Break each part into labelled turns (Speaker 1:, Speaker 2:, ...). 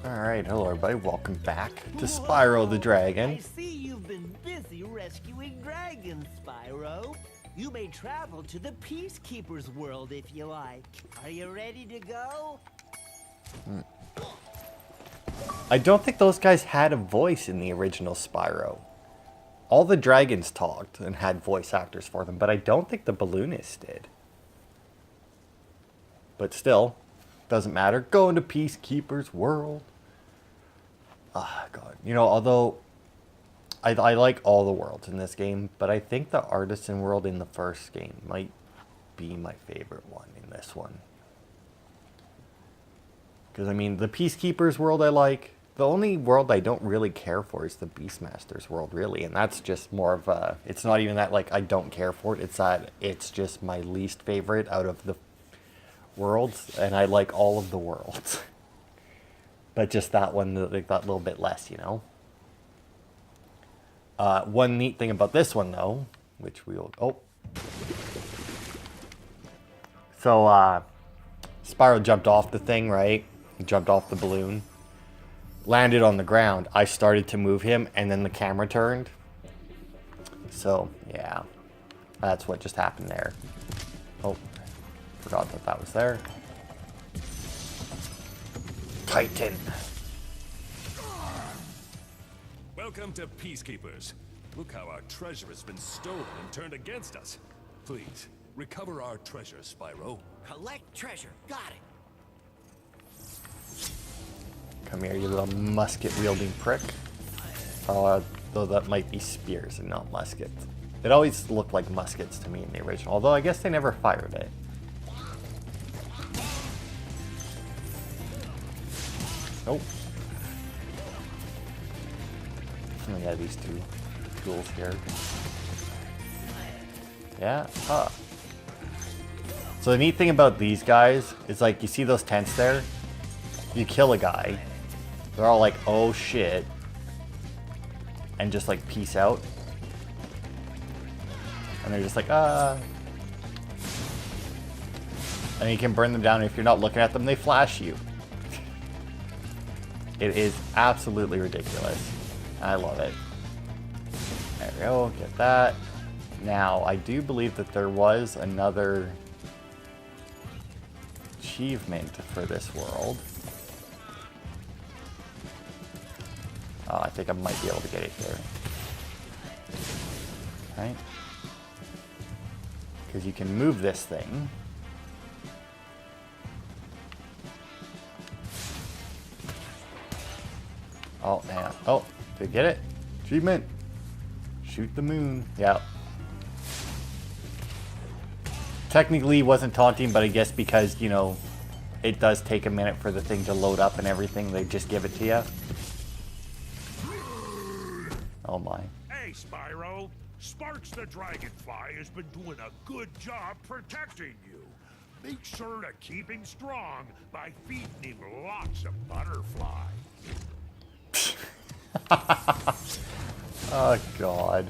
Speaker 1: Alright, hello everybody, welcome back to Spyro the Dragon.
Speaker 2: I see you've been busy rescuing dragons, Spyro. You may travel to the Peacekeeper's world if you like. Are you ready to go?
Speaker 1: I don't think those guys had a voice in the original Spyro. All the dragons talked and had voice actors for them, but I don't think the balloonists did. But still, doesn't matter. Go into Peacekeeper's world. Ah, God. You know, although I like all the worlds in this game, but I think the Artisan world in the first game might be my favorite one in this one. Because, I mean, the Peacekeeper's world I like. The only world I don't really care for is the Beastmaster's world, really. And that's just more of a... It's not even that, like, I don't care for it. It's that it's just my least favorite out of the worlds. And I like all of the worlds. But just that one, like, that little bit less, you know? One neat thing about this one, though, which we'll... Oh. So, Spyro jumped off the thing, right? He jumped off the balloon. Landed on the ground. I started to move him, and then the camera turned. So, yeah. That's what just happened there. Oh. Forgot that that was there. Titan.
Speaker 3: Welcome to Peacekeepers. Look how our treasure has been stolen and turned against us. Please, recover our treasure, Spyro.
Speaker 2: Collect treasure. Got it.
Speaker 1: Come here, you little musket-wielding prick. Though that might be spears and not muskets. It always looked like muskets to me in the original, although I guess they never fired it. Nope. Oh yeah, these two tools here. Yeah, huh. So the neat thing about these guys is, like, you see those tents there? You kill a guy, they're all like, oh shit, and just like peace out. And they're just like, And you can burn them down, and if you're not looking at them, they flash you. It is absolutely ridiculous. I love it. There we go, get that. Now, I do believe that there was another achievement for this world. Oh, I think I might be able to get it here. Right? Because you can move this thing. Oh, man. Oh, did you get it? Achievement. Shoot the moon. Yeah. Technically, wasn't taunting, but I guess because, you know, it does take a minute for the thing to load up and everything, they just give it to you. Oh, my.
Speaker 4: Hey, Spyro. Sparks the Dragonfly has been doing a good job protecting you. Make sure to keep him strong by feeding him lots of butterfly.
Speaker 1: Oh, God.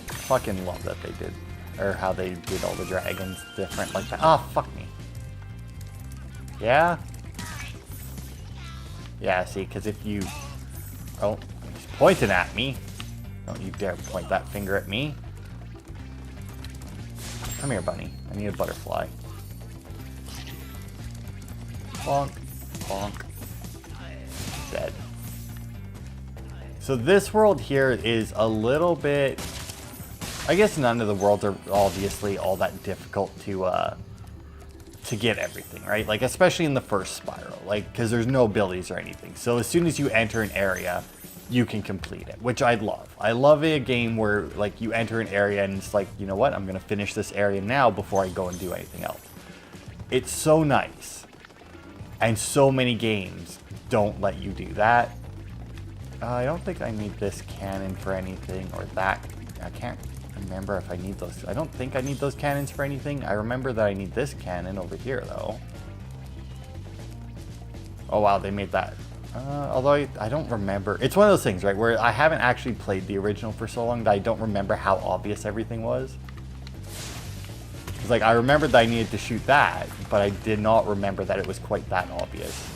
Speaker 1: Fucking love that they did, or how they did all the dragons different like that. Oh, fuck me. Yeah? Yeah, see, because if you... Oh, he's pointing at me. Don't you dare point that finger at me. Come here, bunny. I need a butterfly. Bonk. Bonk. Dead. So this world here is a little bit... I guess none of the worlds are obviously all that difficult to get everything, right? Like, especially in the first Spyro, like, because there's no abilities or anything. So as soon as you enter an area, you can complete it, which I love. I love a game where, like, you enter an area and it's like, you know what? I'm going to finish this area now before I go and do anything else. It's so nice. And so many games don't let you do that. I don't think I need this cannon for anything, or that. I can't remember if I need those. I don't think I need those cannons for anything. I remember that I need this cannon over here, though. Oh, wow, they made that. Although I don't remember. It's one of those things, right, where I haven't actually played the original for so long that I don't remember how obvious everything was. It's like, I remembered that I needed to shoot that, but I did not remember that it was quite that obvious.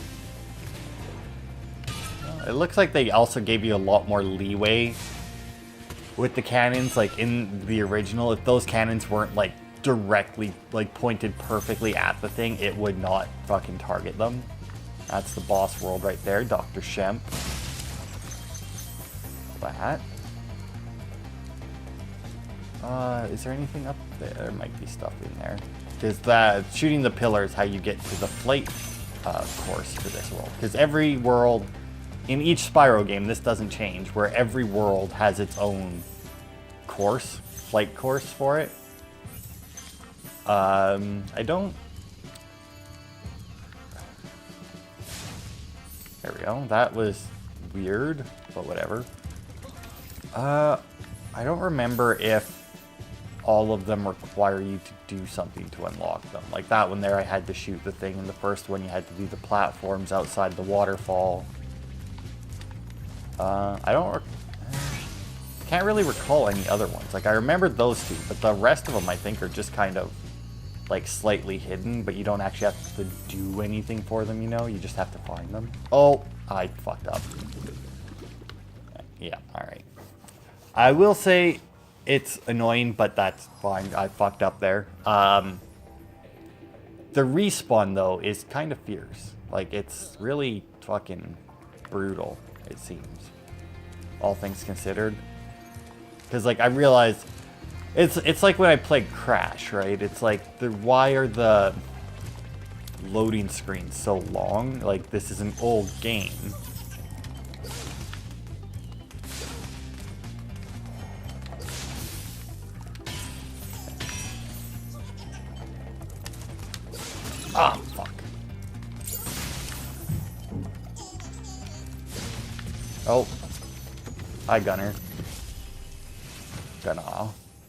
Speaker 1: It looks like they also gave you a lot more leeway with the cannons. Like, in the original, if those cannons weren't, like, directly, like, pointed perfectly at the thing, it would not fucking target them. That's the boss world right there, Dr. Shemp. That. Is there anything up there? There might be stuff in there. Because that shooting the pillar is how you get to the flight course for this world. Because every world, in each Spyro game, this doesn't change, where every world has its own course, flight course for it. I don't... There we go. That was weird, but whatever. I don't remember if all of them require you to do something to unlock them. Like that one there, I had to shoot the thing. In the first one, you had to do the platforms outside the waterfall. Can't really recall any other ones. Like I remembered those two, but the rest of them I think are just kind of like slightly hidden, but you don't actually have to do anything for them, you know? You just have to find them. Oh, I fucked up. Yeah, alright. I will say it's annoying, but that's fine. I fucked up there. The respawn, though, is kind of fierce. Like, it's really fucking brutal, it seems. All things considered. Because, like, I realized... It's like when I played Crash, right? It's like, why are the loading screens so long? Like, this is an old game. Ah, fuck. Oh. Hi, Gunner. Gunner.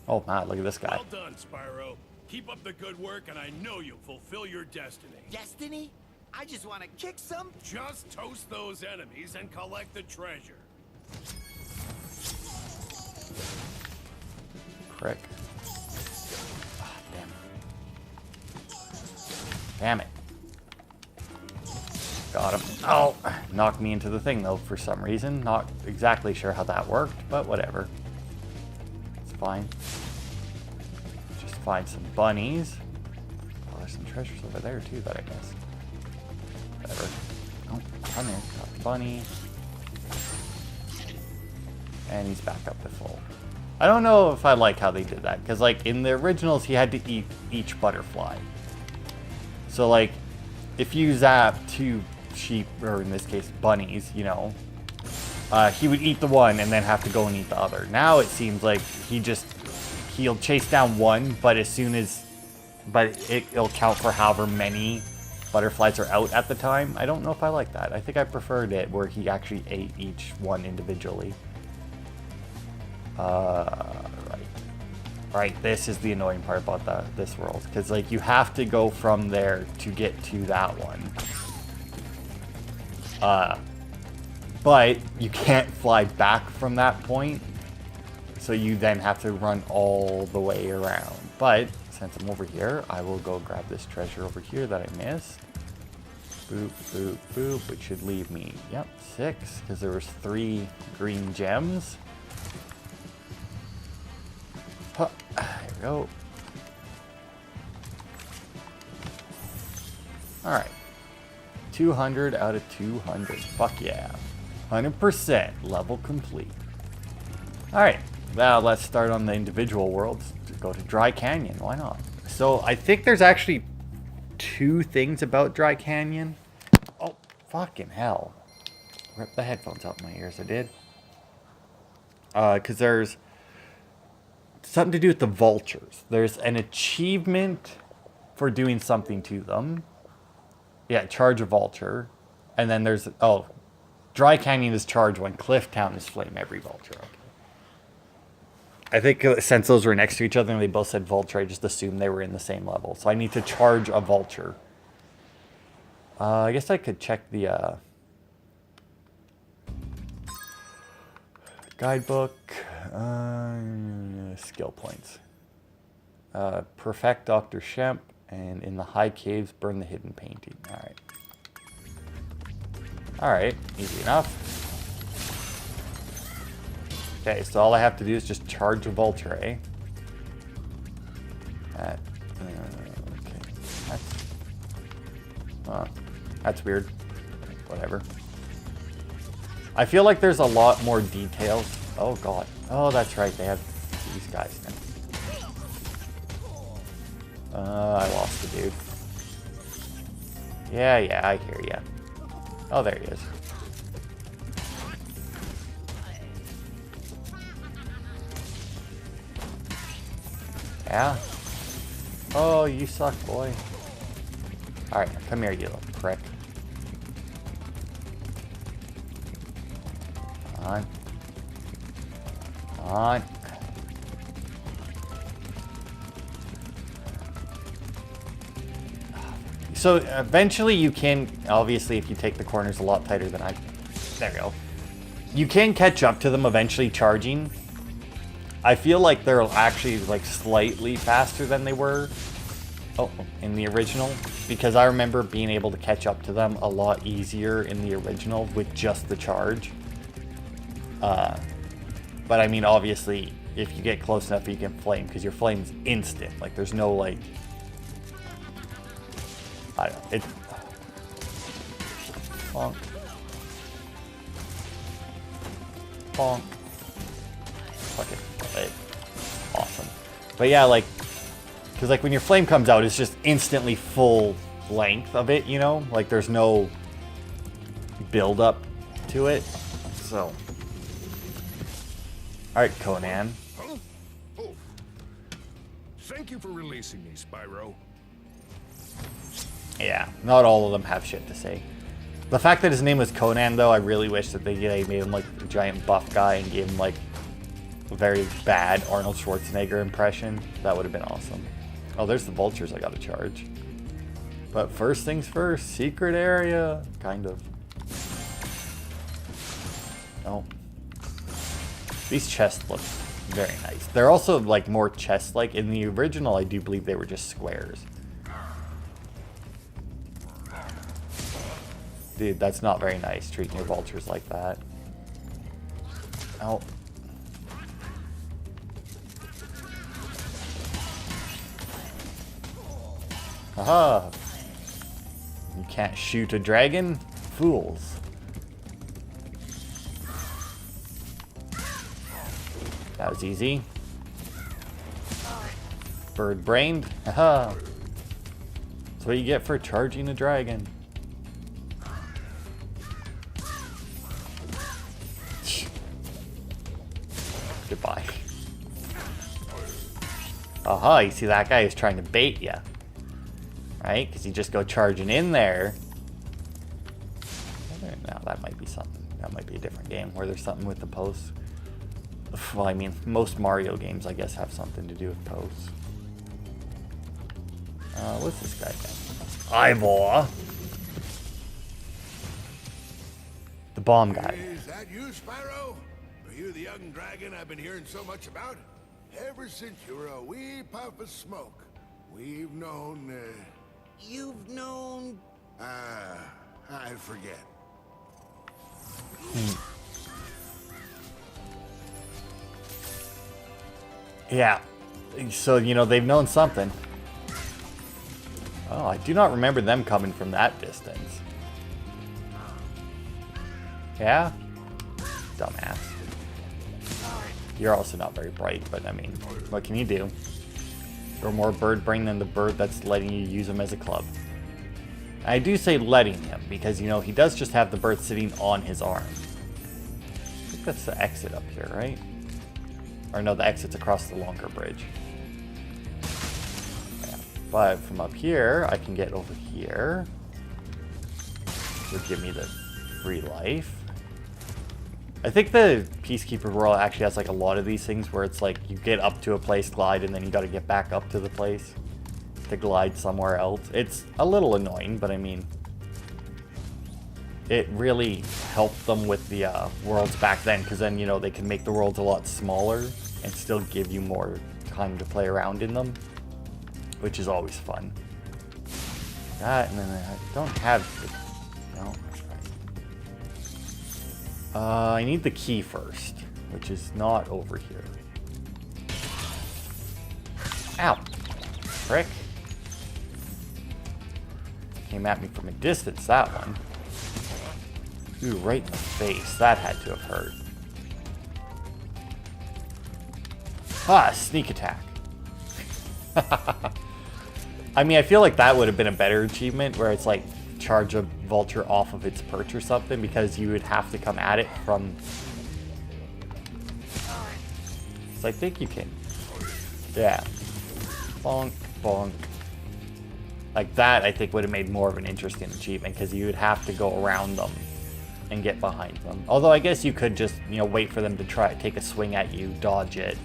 Speaker 1: Oh, man, look at this guy.
Speaker 3: Well done, Spyro. Keep up the good work, and I know you'll fulfill your destiny.
Speaker 2: Destiny? I just want to kick some...
Speaker 3: Just toast those enemies and collect the treasure.
Speaker 1: Prick. Ah, damn it. Got him. Oh, knocked me into the thing, though, for some reason. Not exactly sure how that worked, but whatever. It's fine. Just find some bunnies. Oh, there's some treasures over there, too, that I missed. Whatever. Oh, come here. Got the bunny. And he's back up to full. I don't know if I like how they did that, because, like, in the originals, he had to eat each butterfly. So, like, if you zap 2 sheep, or in this case, bunnies, you know, he would eat the one and then have to go and eat the other. Now it seems like he'll chase down one, but as soon as, it'll count for however many butterflies are out at the time. I don't know if I like that. I think I preferred it where he actually ate each one individually. Right, this is the annoying part about this world, because like you have to go from there to get to that one. But you can't fly back from that point, so you then have to run all the way around. But since I'm over here, I will go grab this treasure over here that I missed. Boop, boop, boop, which should leave me, yep, 6, because there was 3 green gems. Huh, there we go. Alright. 200 out of 200. Fuck yeah. 100% level complete. Alright. Now let's start on the individual worlds. Go to Dry Canyon. Why not? So I think there's actually 2 things about Dry Canyon. Oh, fucking hell. Rip the headphones out my ears. I did. Because there's something to do with the vultures. There's an achievement for doing something to them. Yeah, charge a vulture. And then there's... Oh, Dry Canyon is charge one. Cliff Town is flame every vulture. Okay. I think since those were next to each other and they both said vulture, I just assumed they were in the same level. So I need to charge a vulture. I guess I could check the... guidebook. Skill points. Perfect Dr. Shemp, and in the high caves, burn the hidden painting. Alright. Alright, easy enough. Okay, so all I have to do is just charge a vulture, eh? Okay. That's weird. Whatever. I feel like there's a lot more details. Oh god. Oh, that's right. They have these guys now. I lost the dude. Yeah, I hear ya. Oh, there he is. Yeah. Oh, you suck, boy. Alright, come here, you little prick. Come on. Come on. So eventually you can, obviously if you take the corners a lot tighter than there we go. You can catch up to them eventually charging. I feel like they're actually like slightly faster than they were in the original, because I remember being able to catch up to them a lot easier in the original with just the charge. But I mean, obviously, if you get close enough, you can flame, because your flame's instant. Like, there's no, like... I don't know. It's... Bonk. Bonk. Fuck it. Awesome. But yeah, like... Because, like, when your flame comes out, it's just instantly full length of it, you know? Like, there's no build-up to it. So... Alright, Conan.
Speaker 3: Huh? Oh. Thank you for releasing me, Spyro.
Speaker 1: Yeah, not all of them have shit to say. The fact that his name was Conan, though, I really wish that they made him, like, a giant buff guy and gave him, like, a very bad Arnold Schwarzenegger impression. That would have been awesome. Oh, there's the vultures I gotta charge. But first things first, secret area. Kind of. Oh. These chests look very nice. They're also, like, more chest-like. In the original, I do believe they were just squares. Dude, that's not very nice, treating your vultures like that. Oh. Haha. You can't shoot a dragon? Fools. That was easy. Bird-brained. Haha. That's what you get for charging a dragon. Goodbye. Aha, you see that guy is trying to bait you. Right? Because you just go charging in there. Now that might be something. That might be a different game where there's something with the posts. Well, I mean, most Mario games, I guess, have something to do with posts. What's this guy got? Ivor. The bomb guy.
Speaker 5: Is that you, Spyro? Are you the young dragon I've been hearing so much about? Ever since you were a wee puff of smoke, we've known,
Speaker 2: You've known...
Speaker 5: I forget.
Speaker 1: Yeah. So, you know, they've known something. Oh, I do not remember them coming from that distance. Yeah? Dumbass. You're also not very bright, but I mean, what can you do? You're more bird brain than the bird that's letting you use him as a club. I do say letting him, because, you know, he does just have the bird sitting on his arm. I think that's the exit up here, right? Or no, the exit's across the longer bridge. Yeah. But from up here, I can get over here. Which would give me the free life. I think the Peacekeeper world actually has like a lot of these things where it's like you get up to a place, glide, and then you got to get back up to the place to glide somewhere else. It's a little annoying, but I mean, it really helped them with the worlds back then, because then, you know, they can make the worlds a lot smaller and still give you more time to play around in them. which is always fun. That, and then I don't have the... No, that's right. I need the key first, which is not over here. Ow. Frick. Came at me from a distance, that one. Ooh, right in the face. That had to have hurt. Ah, sneak attack. I mean, I feel like that would have been a better achievement, where it's like charge a vulture off of its perch or something, because you would have to come at it from... So I think you can... Yeah. Bonk, bonk. Like that, I think would have made more of an interesting achievement, because you would have to go around them and get behind them. Although I guess you could just, you know, wait for them to try take a swing at you, dodge it,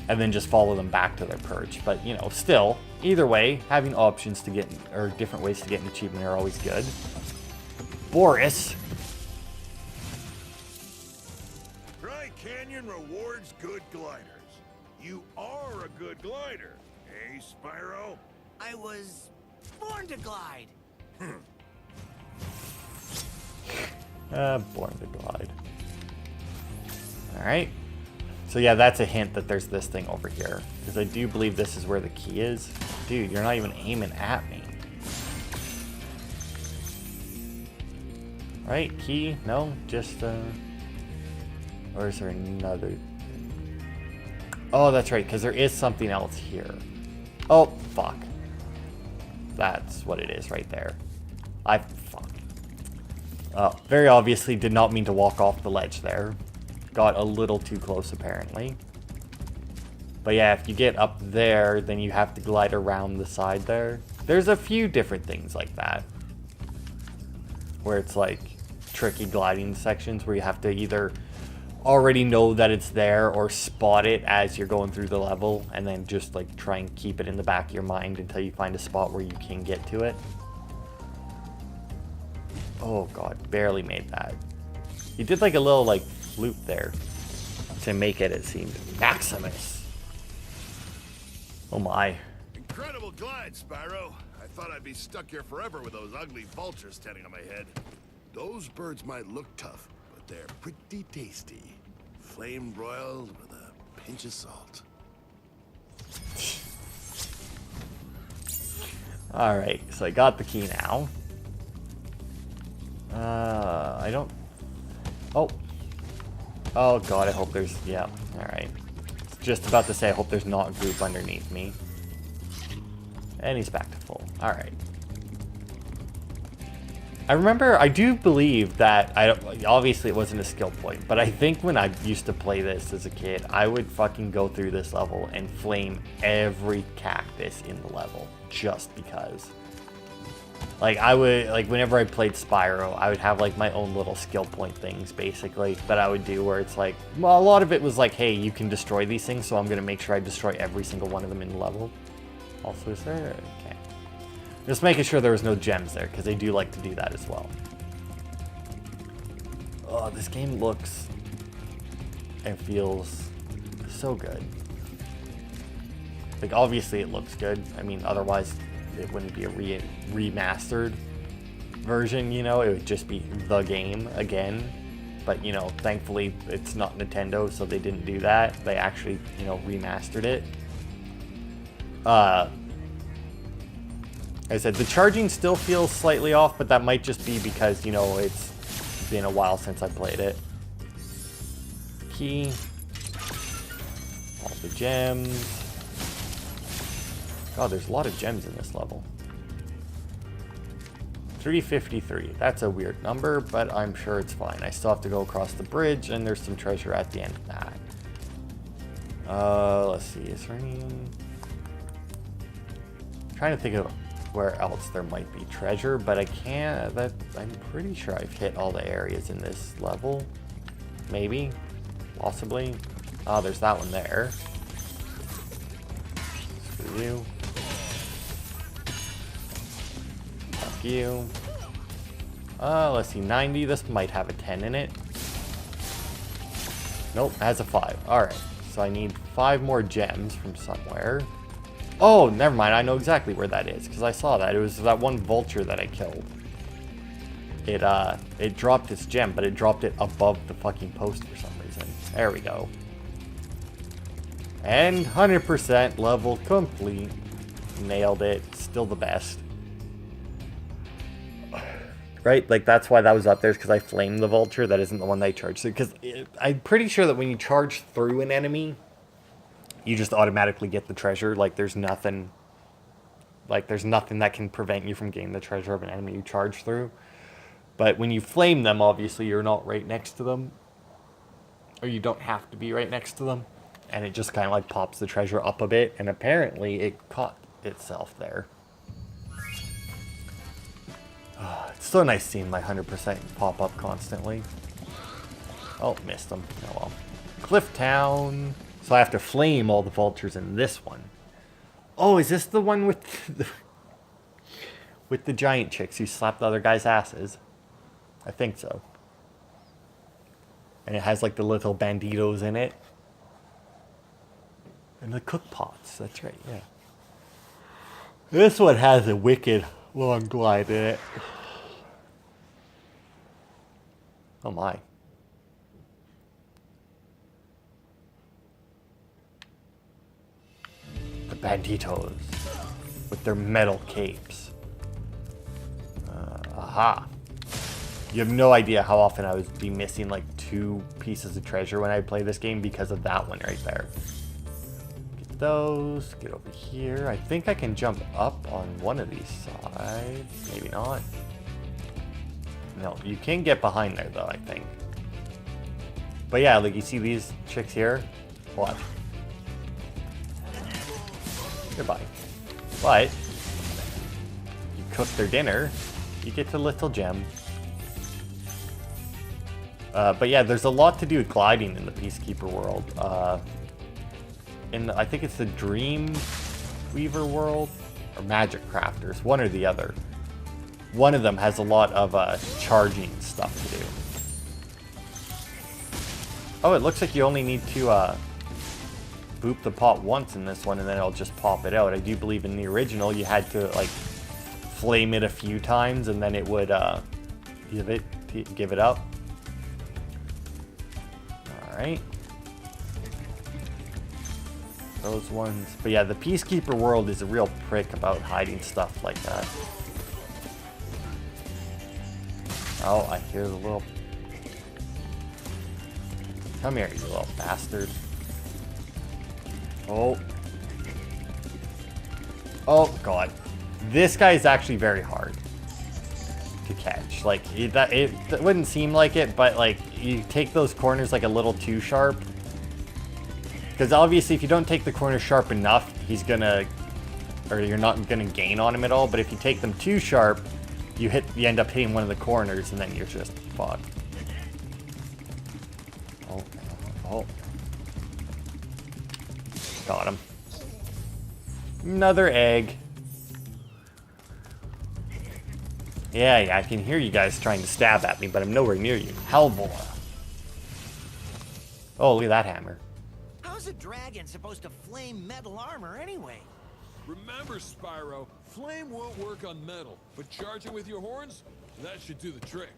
Speaker 1: and then just follow them back to their perch. But, you know, still, either way, having options to get, or different ways to get an achievement are always good. Boris.
Speaker 4: Dry Canyon rewards good gliders. You are a good glider, eh, Spyro?
Speaker 2: I was born to glide.
Speaker 1: Born to glide. Alright. So yeah, that's a hint that there's this thing over here. Because I do believe this is where the key is. Dude, you're not even aiming at me. Right, key? No, just, or is there another? Oh, that's right, because there is something else here. Oh, fuck. That's what it is right there. Fuck. Very obviously did not mean to walk off the ledge there. Got a little too close, apparently. But yeah, if you get up there, then you have to glide around the side there. There's a few different things like that, where it's like tricky gliding sections where you have to either already know that it's there or spot it as you're going through the level, and then just like try and keep it in the back of your mind until you find a spot where you can get to it. Oh god, barely made that. You did like a little like loop there to make it, it seemed. Maximus. Oh my.
Speaker 5: Incredible glide, Spyro. I thought I'd be stuck here forever with those ugly vultures standing on my head. Those birds might look tough, but they're pretty tasty. Flame broiled with a pinch of salt.
Speaker 1: Alright, so I got the key now. I don't... Oh. Oh god, I hope there's... Yeah, alright. Just about to say, I hope there's not a group underneath me. And he's back to full. Alright. I remember, I do believe that, obviously it wasn't a skill point, but I think when I used to play this as a kid, I would fucking go through this level and flame every cactus in the level, just because. Like, I would, like, whenever I played Spyro, I would have, like, my own little skill point things, basically, that I would do, where it's like, well, a lot of it was like, hey, you can destroy these things, so I'm gonna make sure I destroy every single one of them in the level. Also, is there? Okay. Just making sure there was no gems there, because they do like to do that as well. Oh, this game looks and feels so good. Like, obviously it looks good. I mean, otherwise it wouldn't be a remastered version, you know? It would just be the game again. But, you know, thankfully it's not Nintendo, so they didn't do that. They actually, you know, remastered it. I said the charging still feels slightly off, but that might just be because, you know, it's been a while since I played it. Key. All the gems. God, there's a lot of gems in this level. 353. That's a weird number, but I'm sure it's fine. I still have to go across the bridge, and there's some treasure at the end of that. Let's see. Is there any... I'm trying to think of where else there might be treasure, but I can't. I'm pretty sure I've hit all the areas in this level. Maybe. Possibly. Oh, there's that one there. Screw you. Fuck you. Let's see. 90. This might have a 10 in it. Nope, it has a 5. Alright. So I need 5 more gems from somewhere. Oh, never mind. I know exactly where that is, because I saw that. It was that one vulture that I killed. It dropped its gem, but it dropped it above the fucking post for some reason. There we go. And 100% level complete. Nailed it. Still the best. Right? Like, that's why that was up there, because I flamed the vulture. That isn't the one that I charged through. Because I'm pretty sure that when you charge through an enemy, you just automatically get the treasure. Like, there's nothing that can prevent you from getting the treasure of an enemy you charge through. But when you flame them, obviously, you're not right next to them. Or you don't have to be right next to them. And it just kind of, like, pops the treasure up a bit. And apparently, it caught itself there. It's so nice seeing my 100% pop up constantly. Oh, missed them. Oh well. Cliff Town. So I have to flame all the vultures in this one. Oh, is this the one with the giant chicks who slap the other guys' asses? I think so. And it has like the little banditos in it. And the cook pots. That's right, yeah. This one has a wicked long glide in it. Oh my. The banditos with their metal capes. Aha. You have no idea how often I would be missing like 2 pieces of treasure when I play this game because of that one right there. Get those. Get over here. I think I can jump up on one of these sides. Maybe not. No, you can get behind there though, I think. But yeah, like you see these chicks here? Watch. Goodbye. But you cook their dinner, you get the little gem. But yeah, there's a lot to do with gliding in the Peacekeeper world. I think it's the Dream Weaver world or Magic Crafters, one or the other. One of them has a lot of charging stuff to do. Oh, it looks like you only need to boop the pot once in this one, and then it'll just pop it out. I do believe in the original you had to like flame it a few times, and then it would give it up. All right. Those ones. But yeah, the Peacekeeper world is a real prick about hiding stuff like that. Oh, I hear the little... Come here, you little bastard. Oh. Oh, God. This guy is actually very hard to catch. Like, it wouldn't seem like it, but, like, you take those corners, like, a little too sharp. Because, obviously, if you don't take the corners sharp enough, he's gonna... Or you're not gonna gain on him at all. But if you take them too sharp... You end up hitting one of the corners, and then you're just fucked. Oh. Got him. Another egg. Yeah, I can hear you guys trying to stab at me, but I'm nowhere near you. Hellboy. Oh, look at that hammer.
Speaker 2: How's a dragon supposed to flame metal armor anyway?
Speaker 3: Remember, Spyro, flame won't work on metal, but charging with your horns, that should do the trick.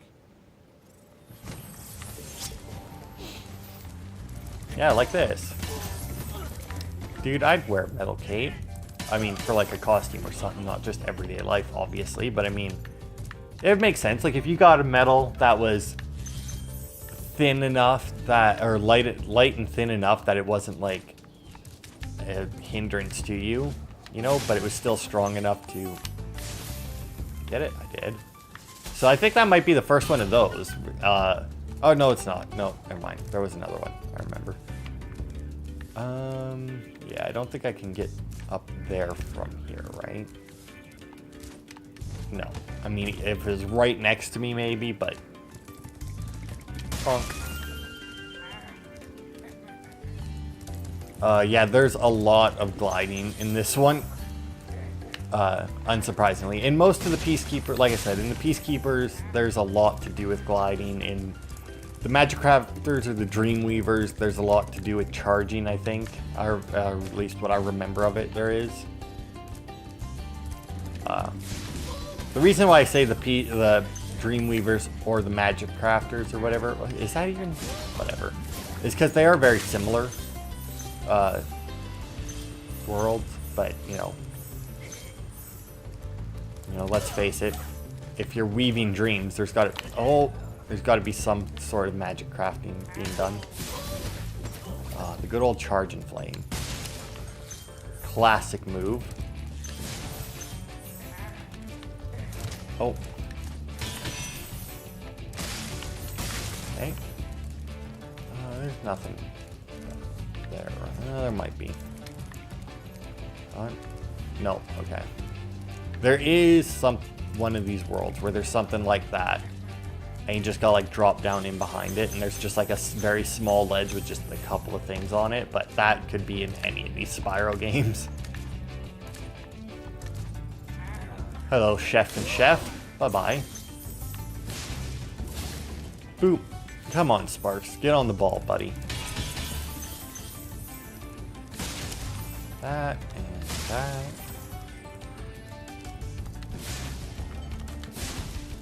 Speaker 1: Yeah, like this. Dude, I'd wear a metal cape. I mean, for like a costume or something, not just everyday life, obviously, but I mean, it makes sense. Like, if you got a metal that was thin enough that, or light and thin enough that it wasn't like a hindrance to you, you know, but it was still strong enough to get it. I did. So I think that might be the first one of those. Oh, no, it's not. No, never mind. There was another one. I remember. Yeah, I don't think I can get up there from here, right? No. I mean, if it was right next to me, maybe, but... yeah, there's a lot of gliding in this one. Unsurprisingly. In most of the Peacekeeper, like I said, in the Peacekeepers, there's a lot to do with gliding. In the Magic Crafters or the Dream Weavers, there's a lot to do with charging, I think. Or at least what I remember of it, there is. The reason why I say the Dreamweavers or the Magic Crafters or whatever, is that even whatever, is because they are very similar worlds, but you know, let's face it, if you're weaving dreams, there's got to be some sort of magic crafting being done. The good old Charge and Flame. Classic move. Oh. Okay. There's nothing there. There might be. No, okay. There is one of these worlds where there's something like that. And you just gotta like drop down in behind it, and there's just like a very small ledge with just a couple of things on it, but that could be in any of these Spyro games. Hello, Chef and Chef. Bye-bye. Boop. Come on, Sparks. Get on the ball, buddy. That and that.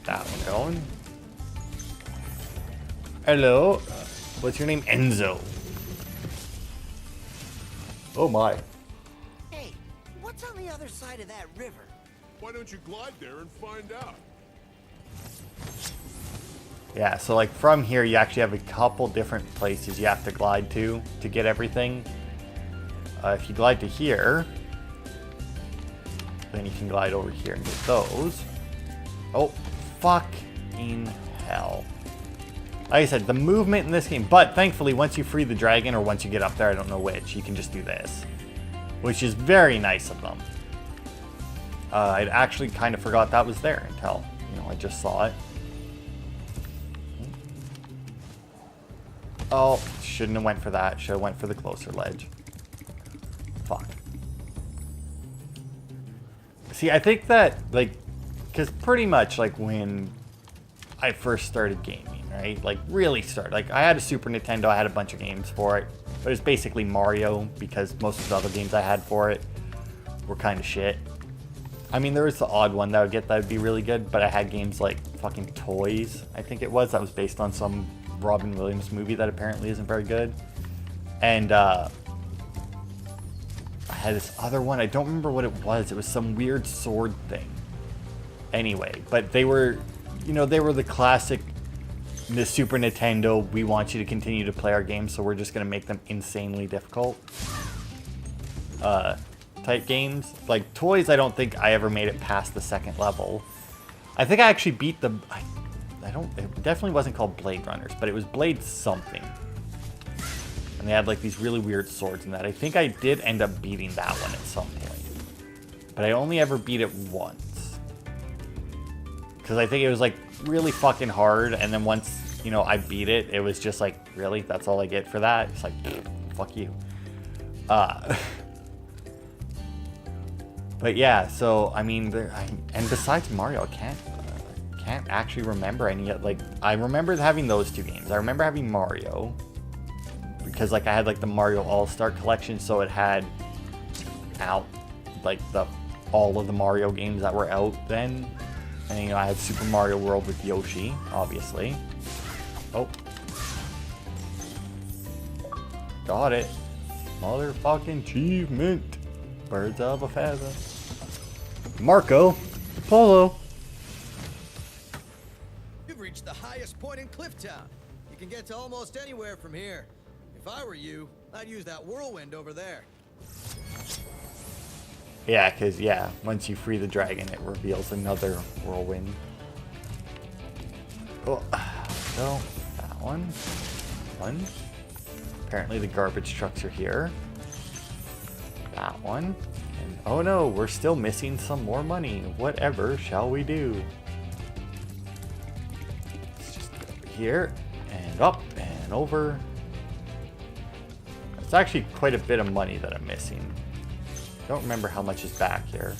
Speaker 1: That one going. Hello. What's your name? Enzo. Oh my.
Speaker 2: Hey, what's on the other side of that river?
Speaker 3: Why don't you glide there and find out?
Speaker 1: Yeah, so like from here you actually have a couple different places you have to glide to get everything. If you glide to here, then you can glide over here and get those. Oh, fucking hell. Like I said, the movement in this game, but thankfully once you free the dragon, or once you get up there, I don't know which, you can just do this. Which is very nice of them. I'd actually kind of forgot that was there until, I just saw it. Oh, shouldn't have went for that. Should have went for the closer ledge. Fuck. See, I think that, like, because pretty much, like, when I first started gaming, right? Like, really started. Like, I had a Super Nintendo. I had a bunch of games for it. But it's basically Mario, because most of the other games I had for it were kind of shit. I mean, there was the odd one that I would get that would be really good, but I had games like fucking Toys, I think it was, that was based on some Robin Williams movie that apparently isn't very good. And I had this other one, I don't remember what it was. It was some weird sword thing. Anyway, but they were, they were the classic, the Super Nintendo, we want you to continue to play our games, so we're just going to make them insanely difficult. Type games. Like Toys, I don't think I ever made it past the second level. I think I actually beat the... it definitely wasn't called Blade Runners, but it was Blade something. And they had like these really weird swords in that. I think I did end up beating that one at some point. But I only ever beat it once. Because I think it was like really fucking hard, and then once, I beat it, it was just like, really? That's all I get for that? It's like, fuck you. But yeah, so I mean, and besides Mario, I can't actually remember any. Like, I remember having those two games. I remember having Mario because like I had like the Mario All-Star collection, so it had out like all of the Mario games that were out then. And I had Super Mario World with Yoshi, obviously. Oh, got it, motherfucking achievement. Birds of a feather. Marco Polo.
Speaker 6: You've reached the highest point in Clifftown. You can get to almost anywhere from here. If I were you, I'd use that whirlwind over there.
Speaker 1: Yeah, because, once you free the dragon, it reveals another whirlwind. Oh, so, that one. Apparently the garbage trucks are here. That one. And oh no, we're still missing some more money. Whatever shall we do? Let's just get over here and up and over. It's actually quite a bit of money that I'm missing. Don't remember how much is back here.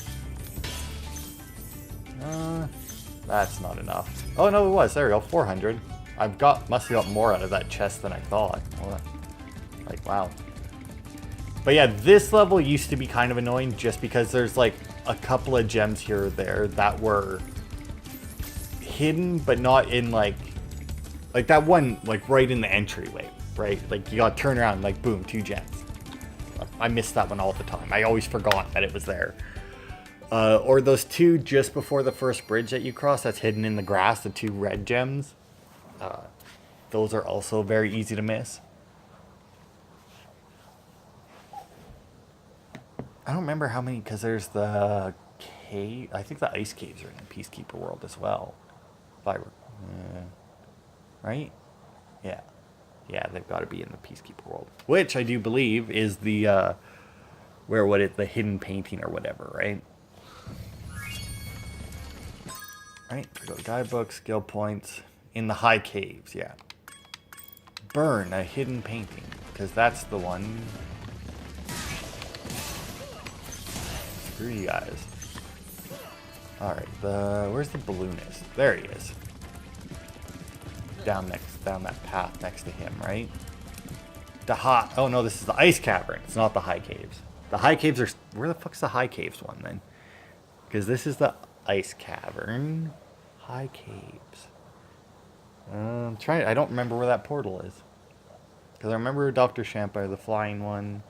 Speaker 1: That's not enough. Oh no, it was. There we go. 400. Must have got more out of that chest than I thought. Like, wow. But yeah, this level used to be kind of annoying just because there's like a couple of gems here or there that were hidden, but not in like that one, like right in the entryway, right? Like you gotta turn around, like boom, 2 gems. I missed that one all the time. I always forgot that it was there. Or those 2 just before the first bridge that you cross that's hidden in the grass, the 2 red gems. Those are also very easy to miss. I don't remember how many, because there's the cave. I think the ice caves are in the Peacekeeper world as well. Right? Yeah. Yeah, they've got to be in the Peacekeeper world. Which I do believe is the, the hidden painting or whatever, right? Right, we go guidebook, skill points. In the high caves, yeah. Burn a hidden painting, because that's the one. Screw you guys. Alright, where's the balloonist? There he is. Down that path next to him, right? Oh no, this is the ice cavern. It's not the high caves. The high caves are, where the fuck's the high caves one then? Because this is the ice cavern. High caves. I don't remember where that portal is. Because I remember Dr. Champa, the flying one.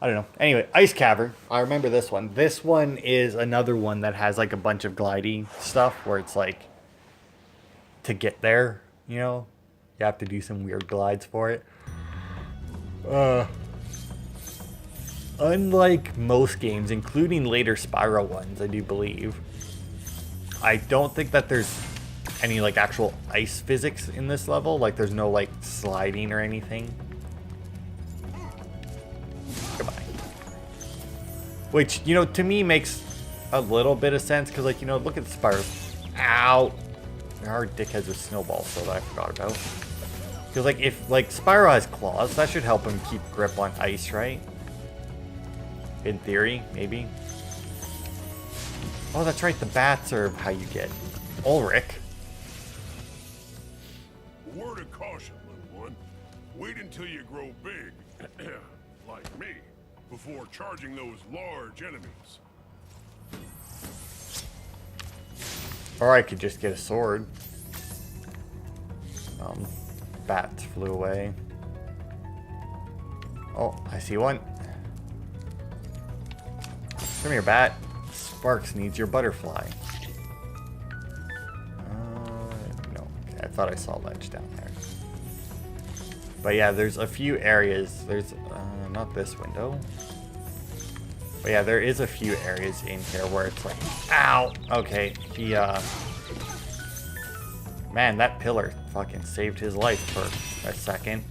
Speaker 1: I don't know. Anyway, ice cavern. I remember this one. This one is another one that has like a bunch of gliding stuff where it's like to get there, you know, you have to do some weird glides for it. Unlike most games, including later Spyro ones, I do believe, I don't think that there's any like actual ice physics in this level. Like there's no like sliding or anything. Goodbye. Which, you know, to me makes a little bit of sense because, like, you know, look at the Spyro. Ow! There are dickheads with snowballs, so that I forgot about. Because, like, if, like, Spyro has claws, that should help him keep grip on ice, right? In theory, maybe. Oh, that's right, the bats are how you get Ulrich.
Speaker 4: Word of caution, little one. Wait until you grow big, like me, before charging those large enemies.
Speaker 1: Or I could just get a sword. Bats flew away. Oh, I see one. Come here, bat. Sparks needs your butterfly. No. Okay, I thought I saw ledge down there. But yeah, there's a few areas. There's, not this window. But yeah, there is a few areas in here where it's like, ow! Okay, he, man, that pillar fucking saved his life for a second.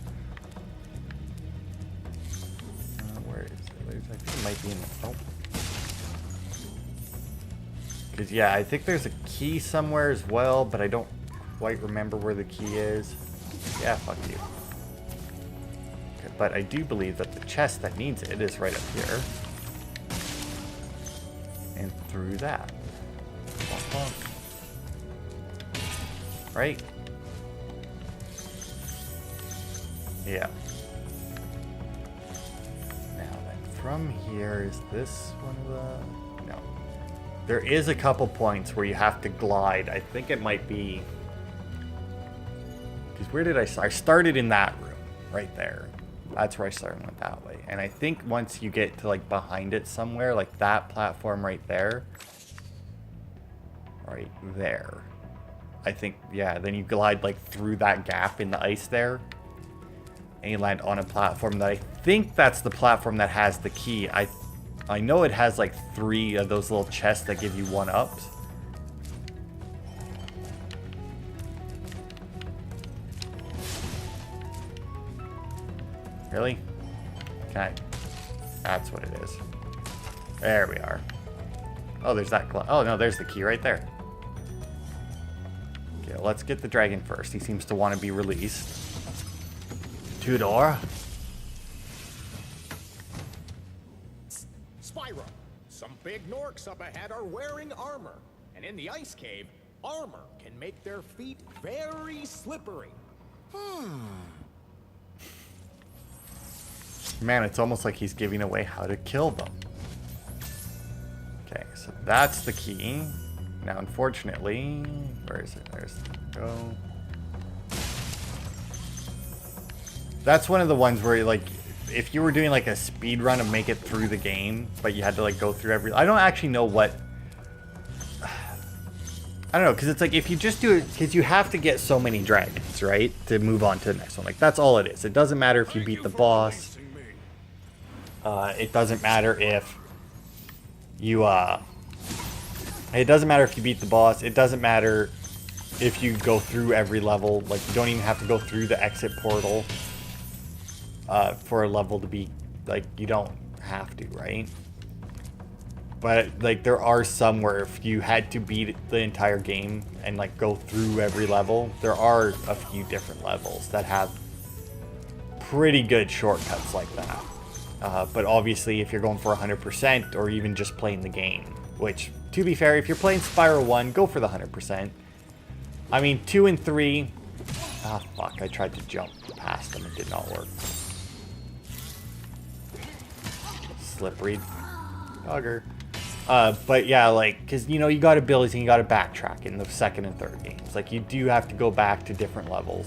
Speaker 1: Where is it? I think it might be in the... Oh. Because, yeah, I think there's a key somewhere as well, but I don't quite remember where the key is. Yeah, fuck you. Okay, but I do believe that the chest that needs it is right up here. And through that. Right? Yeah. Now then, from here, is this one of the... No. There is a couple points where you have to glide. I think it might be... Because where did I start? I started in that room, right there. That's where I started, went that way. And I think once you get to, like, behind it somewhere, like that platform right there. Right there. I think, yeah, then you glide, like, through that gap in the ice there. And you land on a platform that I think that's the platform that has the key. I know it has, like, 3 of those little chests that give you 1-ups. Really? Okay. That's what it is. There we are. Oh, there's that. Oh, no, there's the key right there. Okay, let's get the dragon first. He seems to want to be released. Tudor.
Speaker 7: Spyro, some big Gnorcs up ahead are wearing armor. And in the ice cave, armor can make their feet very slippery.
Speaker 1: Man, it's almost like he's giving away how to kill them. so that's the key. Now, unfortunately, where is it? There's go. That's one of the ones where, like, if you were doing like a speed run to make it through the game, but you had to like go through every. I don't actually know what. I don't know, because it's like if you just do it, because you have to get so many dragons, right, to move on to the next one. Like that's all it is. It doesn't matter if you beat the boss. It doesn't matter if you It doesn't matter if you beat the boss. It doesn't matter if you go through every level. Like you don't even have to go through the exit portal for a level to be like you don't have to, right? But like there are some where if you had to beat the entire game and like go through every level, there are a few different levels that have pretty good shortcuts like that. But obviously if you're going for 100% or even just playing the game, which to be fair, if you're playing Spyro 1, go for the 100%. I mean 2 and 3, ah fuck, I tried to jump past them, it did not work. Slippery bugger. But yeah, like, because, you know, you got abilities and you got to backtrack in the second and third games. Like, you do have to go back to different levels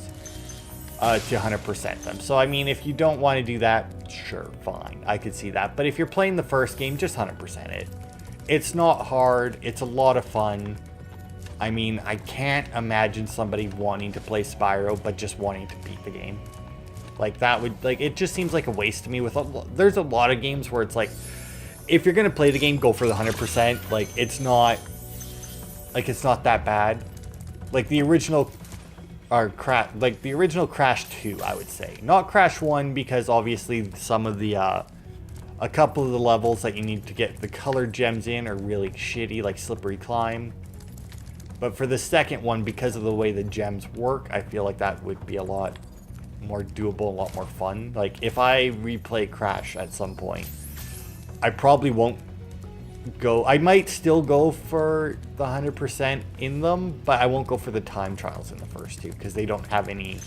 Speaker 1: to 100% them. So, I mean, if you don't want to do that, sure, fine. I could see that. But if you're playing the first game, just 100% it. It's not hard. It's a lot of fun. I mean, I can't imagine somebody wanting to play Spyro, but just wanting to beat the game. Like, that would, like, it just seems like a waste to me. There's a lot of games where it's like, if you're gonna play the game, go for the 100%. Like it's not that bad. Like the original, the original Crash 2, I would say, not Crash 1, because obviously some of the a couple of the levels that you need to get the colored gems in are really shitty, like Slippery Climb. But for the second one, because of the way the gems work, I feel like that would be a lot more doable, a lot more fun. Like if I replay Crash at some point, I probably won't go. I might still go for the 100% in them, but I won't go for the time trials in the first two because they don't have any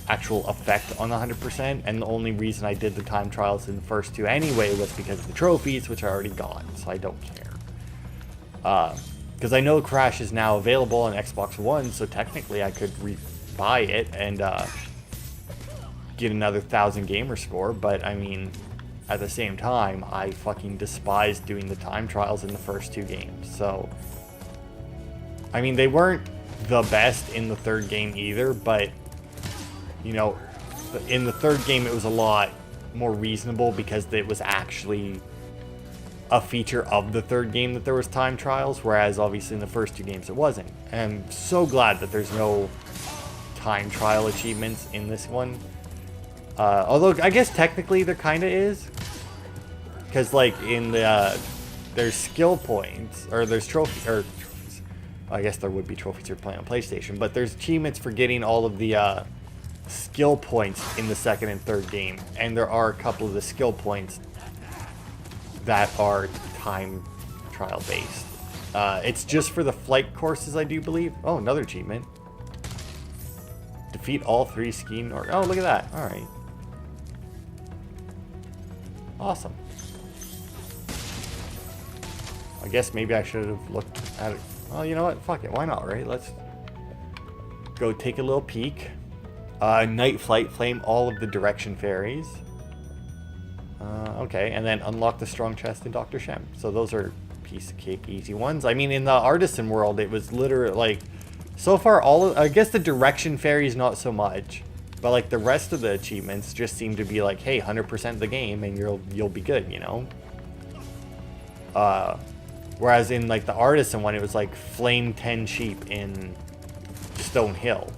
Speaker 1: actual effect on the 100%. And the only reason I did the time trials in the first two anyway was because of the trophies, which I already got, so I don't care. Because I know Crash is now available on Xbox One, so technically I could buy it and get another 1,000 gamer score, but I mean, at the same time, I fucking despise doing the time trials in the first two games. So, I mean, they weren't the best in the third game either, but, you know, in the third game it was a lot more reasonable because it was actually a feature of the third game that there was time trials, whereas obviously in the first two games it wasn't. And I'm so glad that there's no time trial achievements in this one. Although I guess technically there kind of is, because like in the there's skill points or there's trophies. I guess there would be trophies if you're playing on PlayStation, but there's achievements for getting all of the skill points in the second and third game, and there are a couple of the skill points that are time trial based. It's just for the flight courses, I do believe. Oh, another achievement. Defeat all 3 ski Gnorc. Oh, look at that. All right. Awesome. I guess maybe I should have looked at it. Well, you know what? Fuck it. Why not, right? Let's go take a little peek. Night Flight, flame all of the direction fairies. Okay, and then unlock the strong chest in Dr. Shem. So those are piece of cake easy ones. I mean, in the artisan world, it was literally like, so far I guess the direction fairies not so much. But like the rest of the achievements just seem to be like, hey, 100% the game and you'll be good, you know? Whereas in like the artisan one, it was like flame 10 sheep in Stone Hill.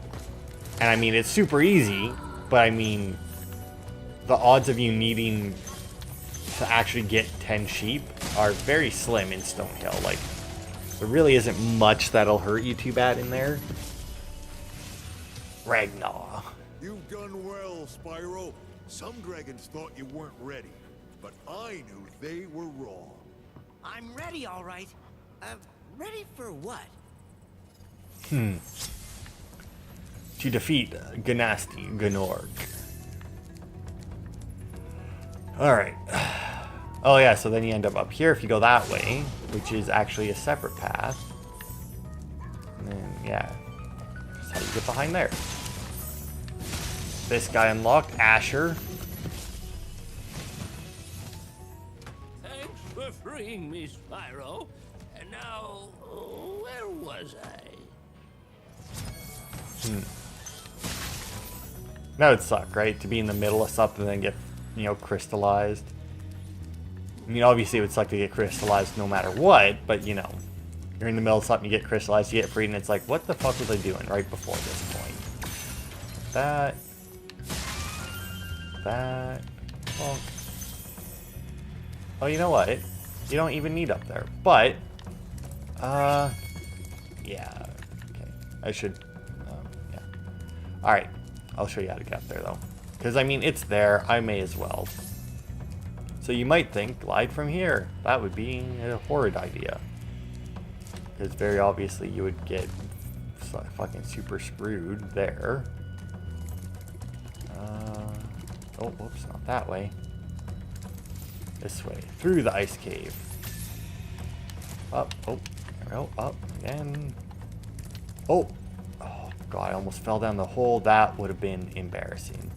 Speaker 1: And I mean, it's super easy, but I mean, the odds of you needing to actually get 10 sheep are very slim in Stone Hill. Like, there really isn't much that'll hurt you too bad in there. Ragnar.
Speaker 5: You've done well, Spyro. Some dragons thought you weren't ready, but I knew they were wrong.
Speaker 2: I'm ready, all right. Ready for what?
Speaker 1: To defeat Gnasty, Gnorc. Alright. Oh yeah, so then you end up here if you go that way, which is actually a separate path. And then, yeah, that's how you get behind there. This guy unlocked, Asher.
Speaker 8: Thanks for freeing me, Spyro. And now, where was I?
Speaker 1: That would suck, right? To be in the middle of something and then get, you know, crystallized. I mean, obviously it would suck to get crystallized no matter what, but, you know, you're in the middle of something, you get crystallized, you get freed, and it's like, what the fuck was I doing right before this point? That. Well. Oh, you know what? You don't even need up there. But, yeah. Okay. I should, yeah. Alright. I'll show you how to get up there, though. Because, I mean, it's there. I may as well. So you might think, glide from here. That would be a horrid idea. Because very obviously you would get fucking super screwed there. Oh, whoops, not that way. This way, through the ice cave. Up, oh, there we go, up, again. Oh, oh god, I almost fell down the hole. That would have been embarrassing.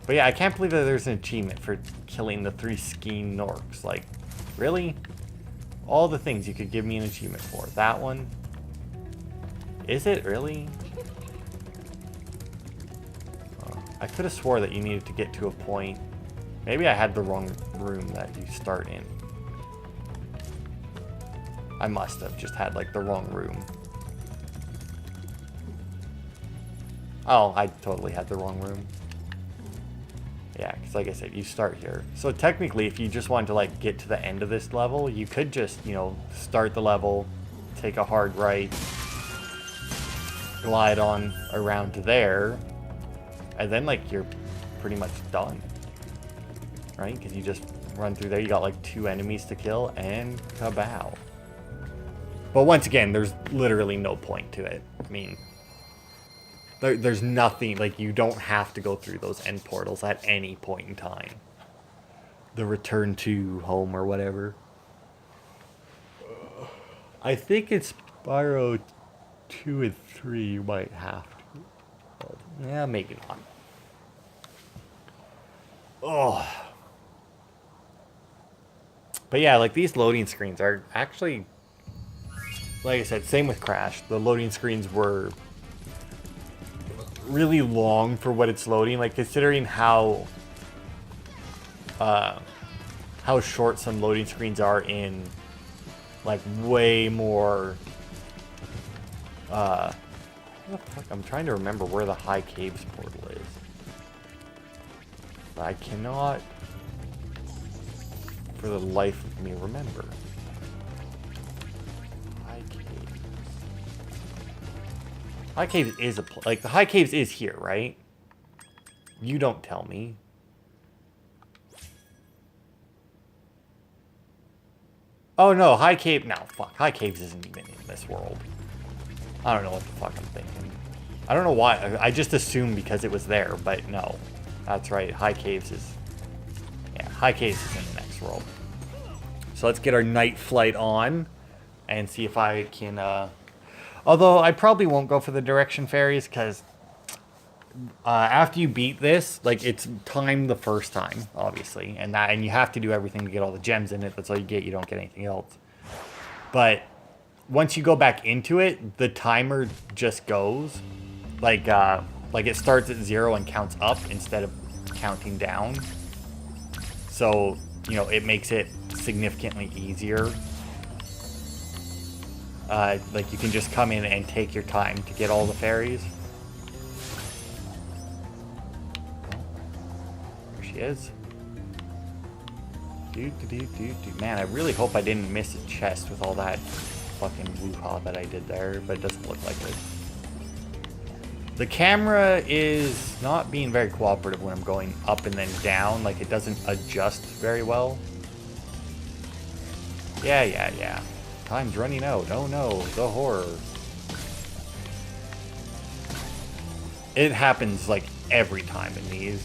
Speaker 1: But yeah, I can't believe that there's an achievement for killing the 3 skiing Gnorcs. Like, really? All the things you could give me an achievement for. That one? Is it really? I could have swore that you needed to get to a point. Maybe I had the wrong room that you start in. I must have just had, like, the wrong room. Oh, I totally had the wrong room. Yeah, because like I said, you start here. So technically, if you just wanted to, like, get to the end of this level, you could just, you know, start the level, take a hard right, glide on around to there, and then, like, you're pretty much done. Right? Because you just run through there, you got, like, 2 enemies to kill, and kabow. But once again, there's literally no point to it. I mean, there's nothing, like, you don't have to go through those end portals at any point in time. The return to home or whatever. I think it's Spyro 2 and 3 you might have to. Yeah, maybe not. Oh. But yeah, like, these loading screens are actually, like I said, same with Crash. The loading screens were really long for what it's loading. Like, considering how short some loading screens are in, like, way more, what the fuck? I'm trying to remember where the High Caves portal is. But I cannot, for the life of me, remember. High Caves. High Caves is like, the High Caves is here, right? You don't tell me. Oh no, High Cave, no, fuck. High Caves isn't even in this world. I don't know what the fuck I'm thinking. I don't know why. I just assumed because it was there, but no. That's right. High Caves is... Yeah, High Caves is in the next world. So let's get our night flight on and see if I can... Although I probably won't go for the direction fairies because after you beat this, like, it's timed the first time, obviously. And you have to do everything to get all the gems in it. That's all you get. You don't get anything else. But once you go back into it, the timer just goes. Like it starts at 0 and counts up instead of counting down. So, you know, it makes it significantly easier. Like, you can just come in and take your time to get all the fairies. There she is. Man, I really hope I didn't miss a chest with all that fucking woo-ha that I did there, but it doesn't look like it. The camera is not being very cooperative when I'm going up and then down. Like, it doesn't adjust very well. Yeah. Time's running out. Oh no, the horror. It happens, like, every time in these.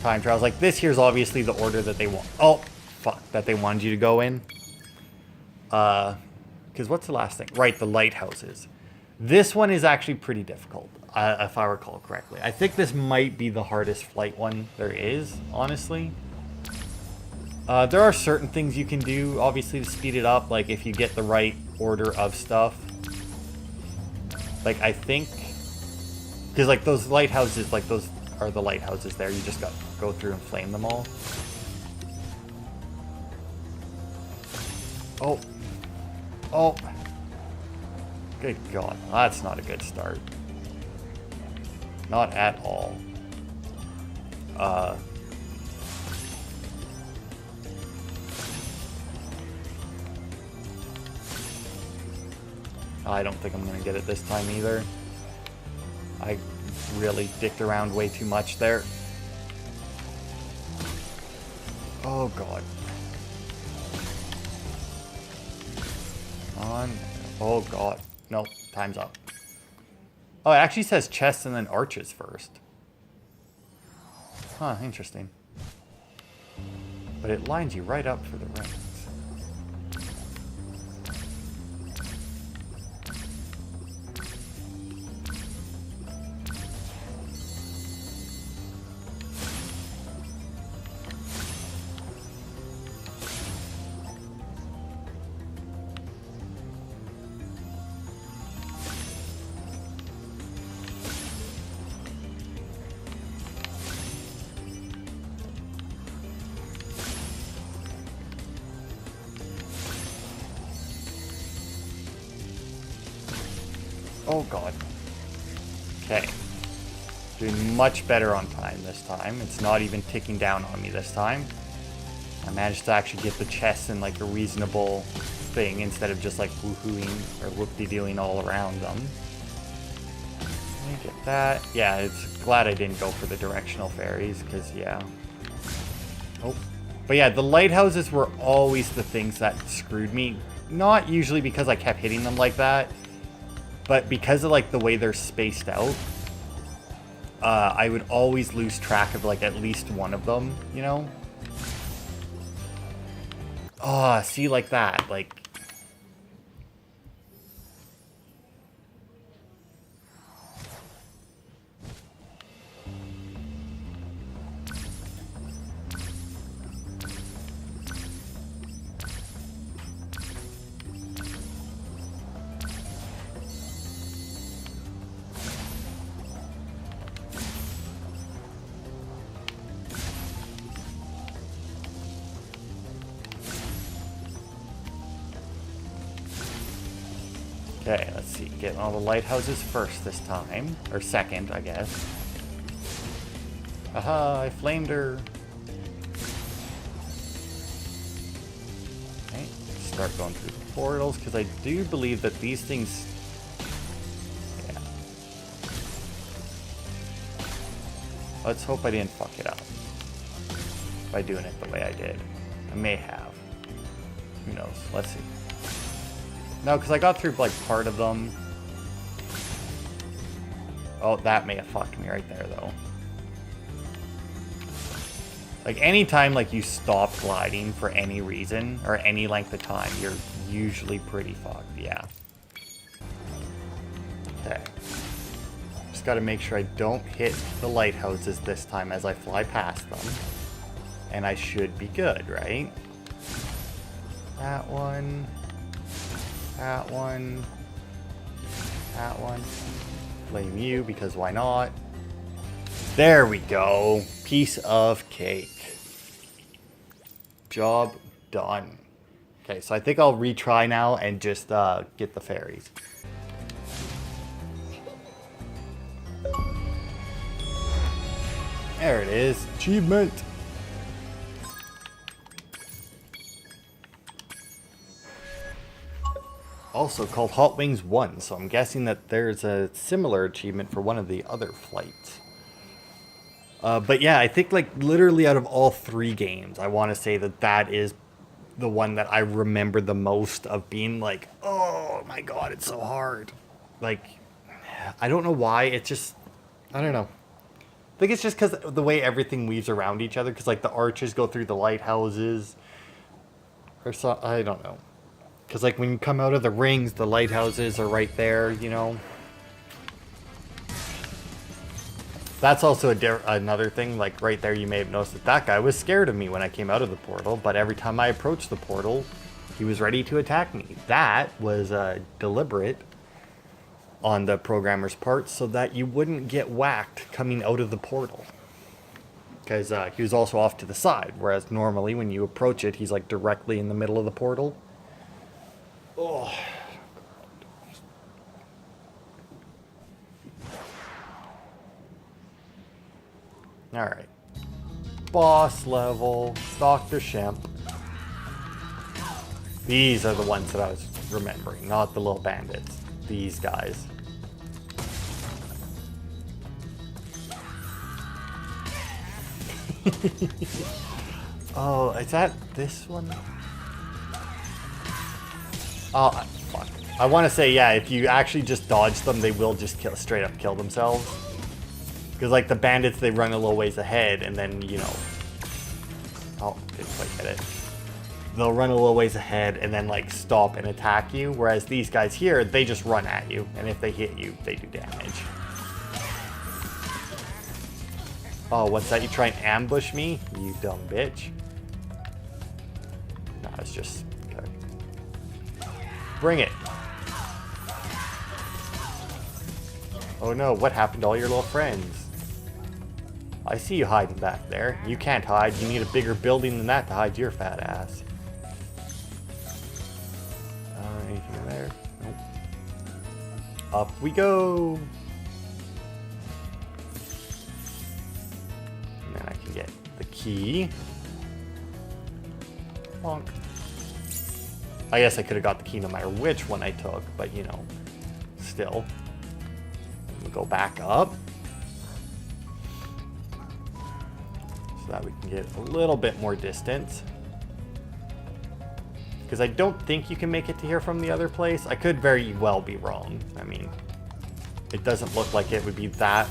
Speaker 1: time trials. Like, this here's obviously the order that they want. Oh, fuck. That they wanted you to go in. Because what's the last thing? Right, the lighthouses. This one is actually pretty difficult, if I recall correctly. I think this might be the hardest flight one there is, honestly. There are certain things you can do, obviously, to speed it up. Like, if you get the right order of stuff. Like, I think... Because, like, those lighthouses, like, those are the lighthouses there. You just got to go through and flame them all. Oh. Oh. Good God. That's not a good start. Not at all. I don't think I'm going to get it this time either. I really dicked around way too much there. Oh, God. Come on. Oh, God. Nope. Time's up. Oh, it actually says chests and then arches first. Huh, interesting. But it lines you right up for the rings. Oh, God. Okay. Doing much better on time this time. It's not even ticking down on me this time. I managed to actually get the chests in like a reasonable thing instead of just like woohooing or whoop-de-dooing all around them. Let me get that. Yeah, it's glad I didn't go for the directional fairies because, yeah. Oh. But yeah, the lighthouses were always the things that screwed me. Not usually because I kept hitting them like that. But because of, like, the way they're spaced out, I would always lose track of, like, at least one of them, you know? Oh, see, like that. Like... Okay, let's see. Getting all the lighthouses first this time. Or second, I guess. Aha, I flamed her. Okay, start going through the portals, because I do believe that these things... Yeah. Let's hope I didn't fuck it up. By doing it the way I did. I may have. Who knows? Let's see. No, because I got through, like, part of them. Oh, that may have fucked me right there, though. Like, anytime, like, you stop gliding for any reason, or any length of time, you're usually pretty fucked, yeah. Okay. Just gotta make sure I don't hit the lighthouses this time as I fly past them. And I should be good, right? That one... That one. That one. Flame you, because why not? There we go. Piece of cake. Job done. Okay, so I think I'll retry now and just get the fairies. There it is. Achievement. Also called Hot Wings 1, so I'm guessing that there's a similar achievement for one of the other flights. But yeah, I think like literally out of all three games, I want to say that that is the one that I remember the most of being like, oh my god, it's so hard. Like, I don't know why, it's just, I don't know. I think it's just because the way everything weaves around each other. Because like the arches go through the lighthouses, or so I don't know. Because like when you come out of the rings, the lighthouses are right there. You know. That's also another thing. Like right there, you may have noticed that that guy was scared of me when I came out of the portal. But every time I approached the portal, he was ready to attack me. That was deliberate on the programmer's part so that you wouldn't get whacked coming out of the portal. Because he was also off to the side, whereas normally when you approach it, he's like directly in the middle of the portal. Oh. Alright. Boss level, Dr. Shemp. These are the ones that I was remembering, not the little bandits. These guys. Oh, is that this one? Oh, fuck. I want to say, yeah, if you actually just dodge them, they will just straight up kill themselves. Because, like, the bandits, they run a little ways ahead, and then, you know... Oh, didn't quite get it. They'll run a little ways ahead, and then, like, stop and attack you. Whereas these guys here, they just run at you. And if they hit you, they do damage. Oh, what's that? You try and ambush me? You dumb bitch. No, it's just... Okay. Bring it. Oh no, what happened to all your little friends? I see you hiding back there. You can't hide. You need a bigger building than that to hide your fat ass. Anything in there? Nope. Up we go. And then I can get the key. Bonk. I guess I could have got the key no matter which one I took, but you know, still. We'll go back up. So that we can get a little bit more distance. Because I don't think you can make it to here from the other place. I could very well be wrong. I mean, it doesn't look like it would be that...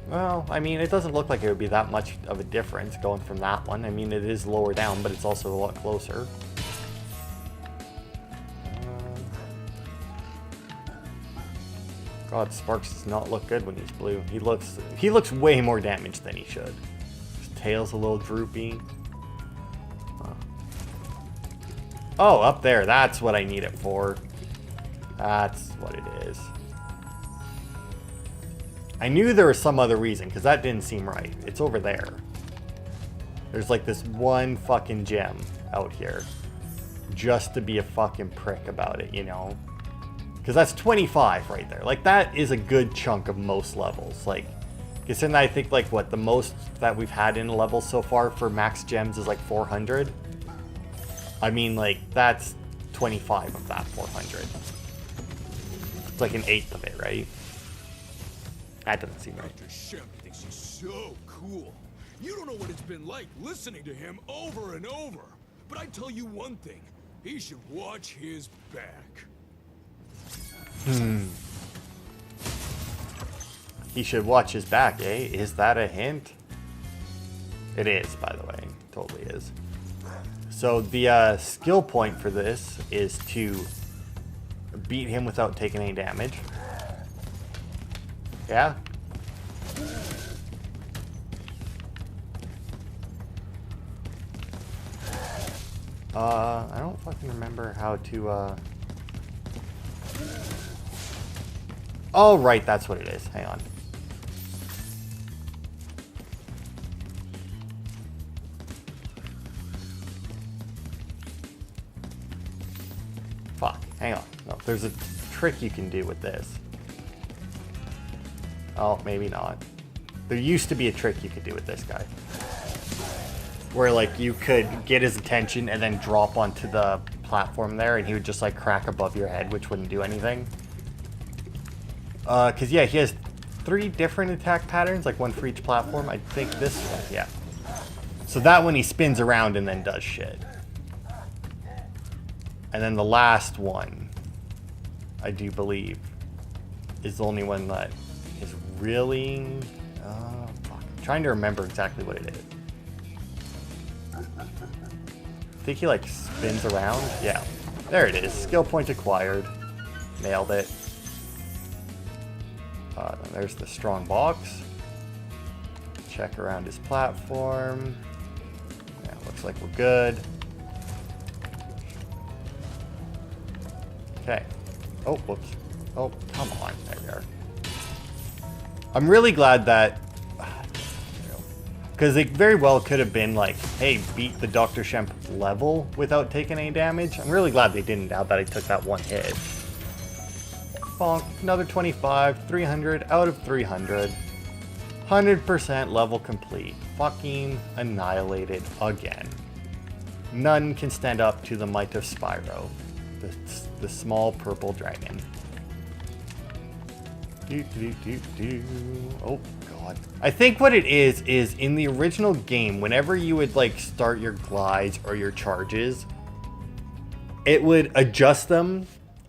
Speaker 1: Well, I mean, it doesn't look like it would be that much of a difference going from that one. I mean, it is lower down, but it's also a lot closer. God, Sparks does not look good when he's blue. He looks way more damaged than he should. His tail's a little droopy. Oh, up there. That's what I need it for. That's what it is. I knew there was some other reason, because that didn't seem right. It's over there. There's like this one fucking gem out here. Just to be a fucking prick about it, you know? Because that's 25 right there. Like, that is a good chunk of most levels. Like, considering I think, like, what, the most that we've had in a level so far for max gems is like 400. I mean, like, that's 25 of that 400. It's like an eighth of it, right? That doesn't seem right.
Speaker 9: Dr. Shemp thinks he's so cool. You don't know what it's been like listening to him over and over. But I tell you one thing. He should watch his back.
Speaker 1: He should watch his back, eh? Is that a hint? It is, by the way. It totally is. So the skill point for this is to beat him without taking any damage. Yeah? I don't fucking remember how to, Oh, right, that's what it is. Hang on. Fuck, hang on. No, there's a trick you can do with this. Oh, maybe not. There used to be a trick you could do with this guy. Where, like, you could get his attention and then drop onto the platform there, and he would just, like, crack above your head, which wouldn't do anything. Because, yeah, he has 3 different attack patterns, like one for each platform. I think this one, yeah. So that one he spins around and then does shit. And then the last one, I do believe, is the only one that is really Fuck. I'm trying to remember exactly what it is. I think he like spins around. Yeah. There it is. Skill point acquired. Nailed it. Then there's the strong box. Check around his platform. Yeah, looks like we're good. Okay. Oh, whoops. Oh, come on. There we are. I'm really glad that... Because it very well could have been like, hey, beat the Dr. Shemp level without taking any damage. I'm really glad they didn't now that I took that one hit. Bonk. Another 25. 300 out of 300. 100% level complete. Fucking annihilated again. None can stand up to the might of Spyro, the small purple dragon. Oh god. I think what it is in the original game, whenever you would like start your glides or your charges, it would adjust them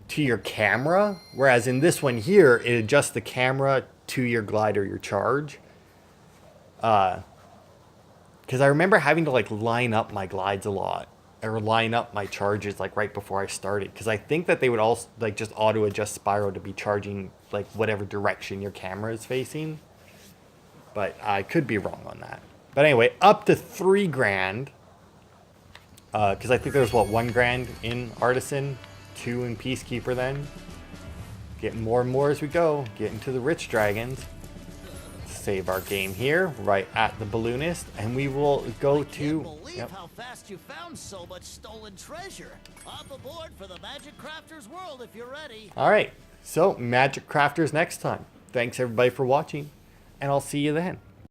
Speaker 1: to your camera, whereas in this one here, it adjusts the camera to your glide or your charge. Because I remember having to like line up my glides a lot, or line up my charges like right before I started, because I think that they would all like just auto adjust Spyro to be charging like whatever direction your camera is facing, but I could be wrong on that. But anyway, up to 3 grand, because I think there's what, 1 grand in Artisan, 2 in Peacekeeper. Then getting more and more as we go, getting to the rich dragons. Save our game here, right at the balloonist, and we will go to...
Speaker 2: I can't believe how fast you found so much stolen treasure. Hop aboard for the Magic Crafters world if you're ready.
Speaker 1: All right, so Magic Crafters next time. Thanks everybody for watching, and I'll see you then.